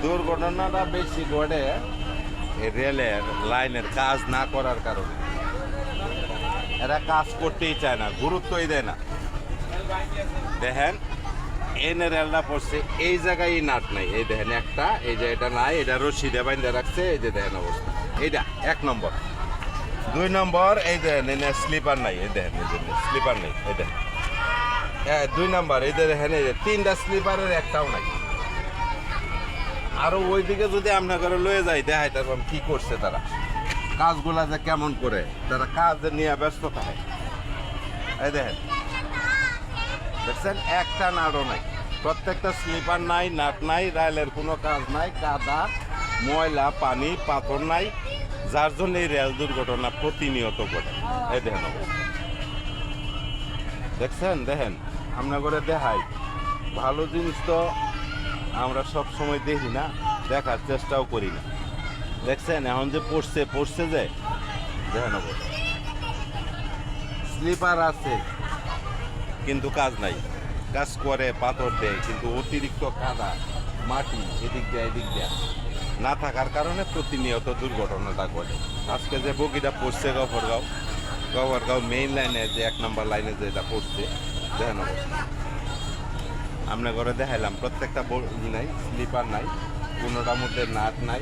দুর্ঘটনাটা বেশি ঘটে রেলের লাইনের কাজ না করার কারণে। এরা কাজ করতেই চায় না, গুরুত্বই দেয় না। দেখেন এনে রেলটা পড়ছে, এই জায়গায় নাট নাই, এই দেখেন একটা, এই যে এটা নাই, এটা রশি দিয়ে বাইন্ধে রাখছে, এই যে দেখেন অবস্থা। এইটা 1 নম্বর। 2 নম্বর, এই দেখেন এনে স্লিপার নাই, এই দেখেন এই যে স্লিপার নেই, এই দেখেন। হ্যাঁ 2 নম্বর, এই যে দেখেন এই যে 3টা স্লিপারের একটাও নাই। আরো ওইদিকে যদি আমরা করে লয়ে যাই, দেখাই তারপর কি করছে তারা, কাজগুলা যে কেমন করে তারা কাজ নিয়ে ব্যস্ত থাকে। এই দেখেন দেখছেন, একটা নাটও নাই, প্রত্যেকটা স্লিপার নাই, নাট নাই, রেলের কোনো কাজ নাই, কাদা ময়লা পানি পাথর নাই, যার জন্য এই রেল দুর্ঘটনা প্রতিনিয়ত ঘটে। এই দেখেন অবস্থা দেখছেন, দেখেন আমরা করে দেখাই। ভালো জিনিস তো আমরা সব সময় দেখি না, দেখার চেষ্টাও করি না। দেখছেন এখন যে পড়ছে যে দেখেন অবস্থা, স্লিপার আছে কিন্তু কাজ নাই, কাজ করে পাথর দেয় কিন্তু অতিরিক্ত কাদা মাটি এদিক দিয়ে না থাকার কারণে প্রতিনিয়ত দুর্ঘটনাটা ঘটে। আজকে যে বগিটা পড়ছে গফরগাঁও মেইন লাইনে, যে 1 নম্বর লাইনে যেটা পড়ছে, দেখেন অবস্থা। আমরা করে দেখাইলাম প্রত্যেকটা নাই, স্লিপার নাই, কোনোটার মধ্যে নাট নাই,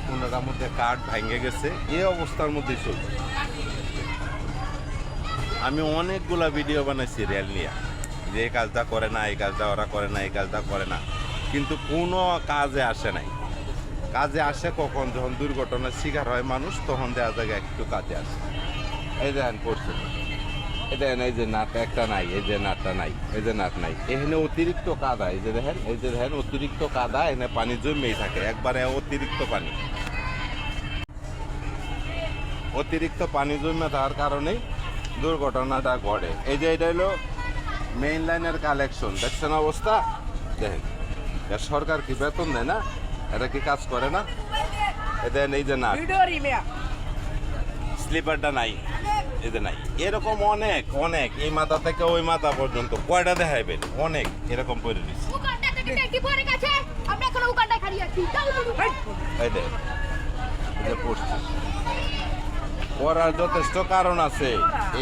কোনোটার মধ্যে কাঠ ভেঙে গেছে, এই অবস্থার মধ্যে চলছে। আমি অনেকগুলা ভিডিও বানাইছি রেল নিয়ে, যে এই কাজটা করে না, এই কাজটা ওরা করে না, এই কাজটা করে না, কিন্তু কোনো কাজে আসে নাই। কাজে আসে কখন, যখন দুর্ঘটনার শিকার হয় মানুষ, তখন দেওয়া জায়গায় একটু কাজে আসে। এই দেখেন পড়ছে, এই দেখেন এই যে নাট একটা নাই, এই যে নাটটা নাই, এই যে নাট নাই, এখানে অতিরিক্ত কাদা, এই যে দেখেন অতিরিক্ত কাদা, এখানে পানি জমেই থাকে, একবারে অতিরিক্ত পানি জমে থাকার কারণেই দুর্ঘটনাটা ঘটে। এই যে এটা হলো মেইন লাইনের কালেকশন, দেখছেন অবস্থা। দেখেন সরকার কি বেতন দেয় না, এটা কি কাজ করে না? দেখেন এই যে নাট, স্লিপারটা নাই, এই যে নাই, এরকম অনেক অনেক, এই মাথা থেকে ওই মাথা পর্যন্ত কয়টা দেখাইবেন, অনেক এরকম করে দিচ্ছে। এই দেখেন পড়ছে, পড়ার যথেষ্ট কারণ আছে।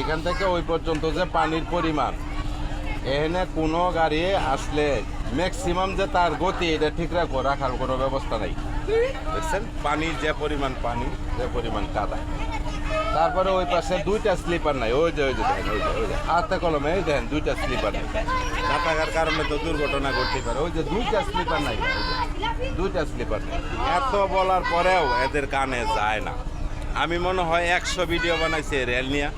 এখান থেকে ওই পর্যন্ত যে পানির পরিমাণ, এখানে কোনো গাড়ি আসলে ম্যাক্সিমাম যে তার গতি এটা ঠিক রাখার কোনো ব্যবস্থা নাই। দেখছেন পানির যে পরিমাণ পানি, যে পরিমাণ কাদা। তারপরে ওই পাশে 2টা স্লিপার নাই, ওই যে দেখেন, ওই যে হাতে কলমে এই দেখেন 2টা স্লিপার নাই, না থাকার কারণে তো দুর্ঘটনা ঘটতে পারে। ওই যে 2টা স্লিপার নাই, 2টা স্লিপার নাই। এত বলার পরেও এদের কানে যায় না। আমি মনে হয় 100 ভিডিও বানাইছি রেল নিয়ে,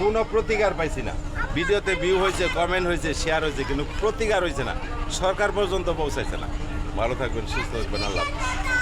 কোনো প্রতিকার পাইছি না। ভিডিওতে ভিউ হয়েছে, কমেন্ট হয়েছে, শেয়ার হয়েছে, কিন্তু প্রতিকার হয়েছে না, সরকার পর্যন্ত পৌঁছাইছে না। ভালো থাকবেন, সুস্থ থাকবেন, আল্লাহ হাফেজ।